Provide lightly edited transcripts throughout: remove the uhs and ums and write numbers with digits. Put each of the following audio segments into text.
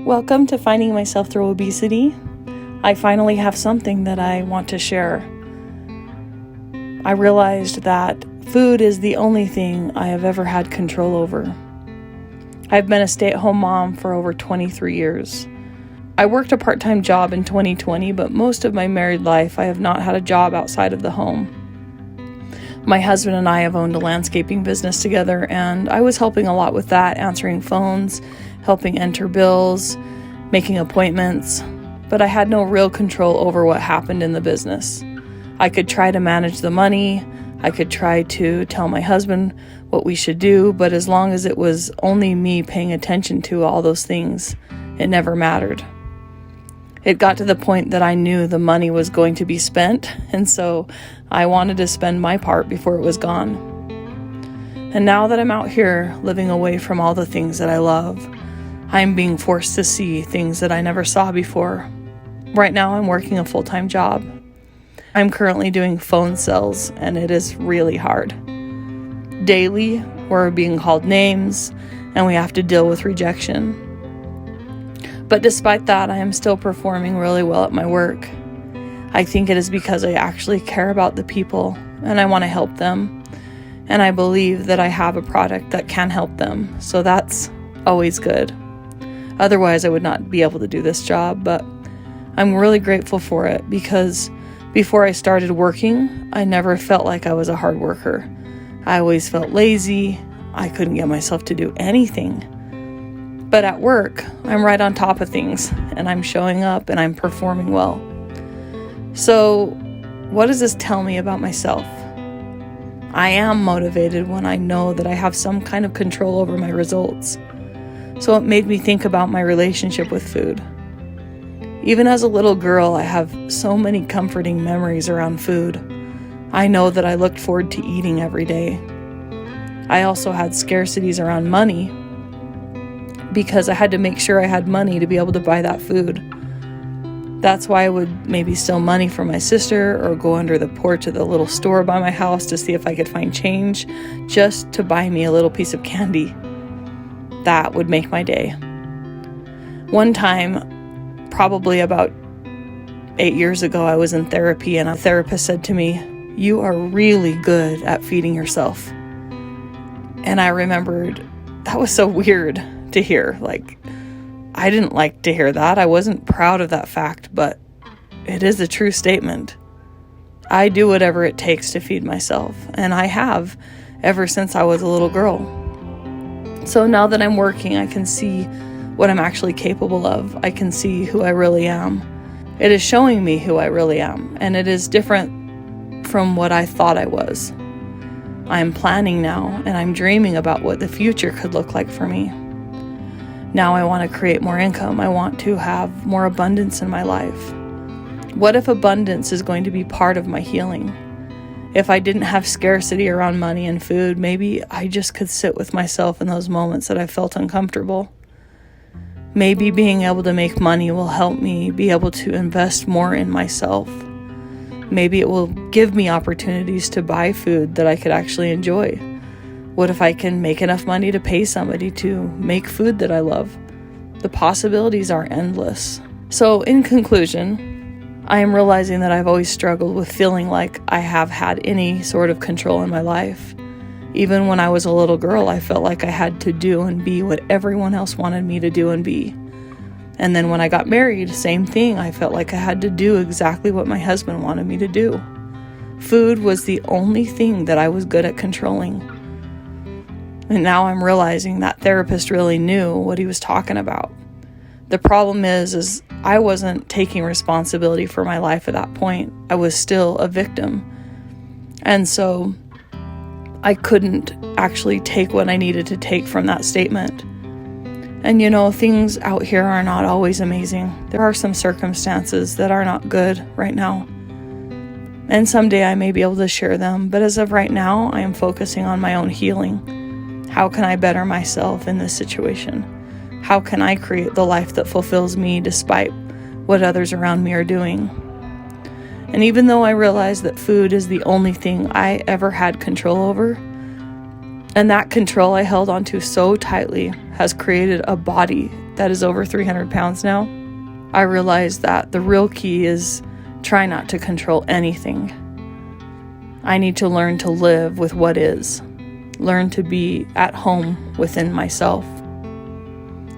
Welcome to Finding Myself Through Obesity. I finally have something that I want to share. I realized that food is the only thing I have ever had control over. I've been a stay-at-home mom for over 23 years. I worked a part-time job in 2020, but most of my married life I have not had a job outside of the home. My husband and I have owned a landscaping business together, and I was helping a lot with that, answering phones, helping enter bills, making appointments, but I had no real control over what happened in the business. I could try to manage the money, I could try to tell my husband what we should do, but as long as it was only me paying attention to all those things, it never mattered. It got to the point that I knew the money was going to be spent, and so I wanted to spend my part before it was gone. And now that I'm out here living away from all the things that I love, I'm being forced to see things that I never saw before. Right now, I'm working a full-time job. I'm currently doing phone sales, and it is really hard. Daily, we're being called names, and we have to deal with rejection. But despite that, I am still performing really well at my work. I think it is because I actually care about the people, and I want to help them. And I believe that I have a product that can help them, so that's always good. Otherwise, I would not be able to do this job, but I'm really grateful for it because before I started working, I never felt like I was a hard worker. I always felt lazy. I couldn't get myself to do anything. But at work, I'm right on top of things, and I'm showing up and I'm performing well. So, what does this tell me about myself? I am motivated when I know that I have some kind of control over my results. So it made me think about my relationship with food. Even as a little girl, I have so many comforting memories around food. I know that I looked forward to eating every day. I also had scarcities around money because I had to make sure I had money to be able to buy that food. That's why I would maybe steal money from my sister or go under the porch of the little store by my house to see if I could find change just to buy me a little piece of candy. That would make my day. One time, probably about 8 years ago, I was in therapy and a therapist said to me, "You are really good at feeding yourself." And I remembered that was so weird to hear. I didn't like to hear that. I wasn't proud of that fact, but it is a true statement. I do whatever it takes to feed myself, and I have ever since I was a little girl. So now that I'm working, I can see what I'm actually capable of. I can see who I really am. It is showing me who I really am, and it is different from what I thought I was. I'm planning now, and I'm dreaming about what the future could look like for me. Now I want to create more income. I want to have more abundance in my life. What if abundance is going to be part of my healing? If I didn't have scarcity around money and food, maybe I just could sit with myself in those moments that I felt uncomfortable. Maybe being able to make money will help me be able to invest more in myself. Maybe it will give me opportunities to buy food that I could actually enjoy. What if I can make enough money to pay somebody to make food that I love? The possibilities are endless. So in conclusion, I am realizing that I've always struggled with feeling like I have had any sort of control in my life. Even when I was a little girl, I felt like I had to do and be what everyone else wanted me to do and be. And then when I got married, same thing. I felt like I had to do exactly what my husband wanted me to do. Food was the only thing that I was good at controlling. And now I'm realizing that therapist really knew what he was talking about. The problem is I wasn't taking responsibility for my life at that point. I was still a victim. And so I couldn't actually take what I needed to take from that statement. And things out here are not always amazing. There are some circumstances that are not good right now. And someday I may be able to share them, but as of right now, I am focusing on my own healing. How can I better myself in this situation? How can I create the life that fulfills me despite what others around me are doing? And even though I realize that food is the only thing I ever had control over, And that control I held onto so tightly has created a body that is over 300 pounds now. I realized that the real key is try not to control anything. I need to learn to live with what is, learn to be at home within myself.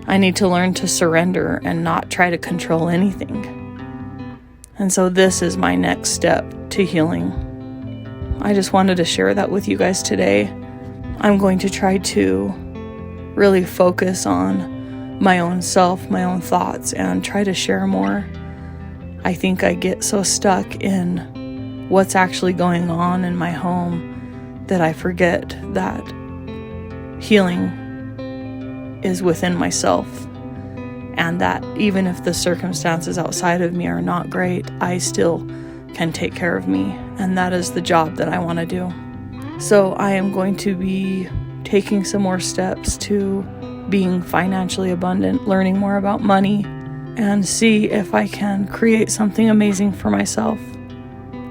I need to learn to surrender and not try to control anything. And so this is my next step to healing. I just wanted to share that with you guys today. I'm going to try to really focus on my own self, my own thoughts, and try to share more. I think I get so stuck in what's actually going on in my home that I forget that healing is within myself, and that even if the circumstances outside of me are not great, I still can take care of me, and that is the job that I want to do. So I am going to be taking some more steps to being financially abundant, learning more about money, and see if I can create something amazing for myself.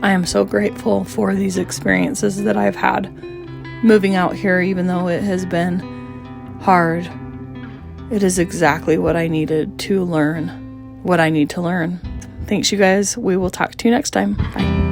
I am so grateful for these experiences that I've had moving out here, even though it has been hard. It is exactly what I needed to learn, what I need to learn. Thanks, you guys. We will talk to you next time. Bye.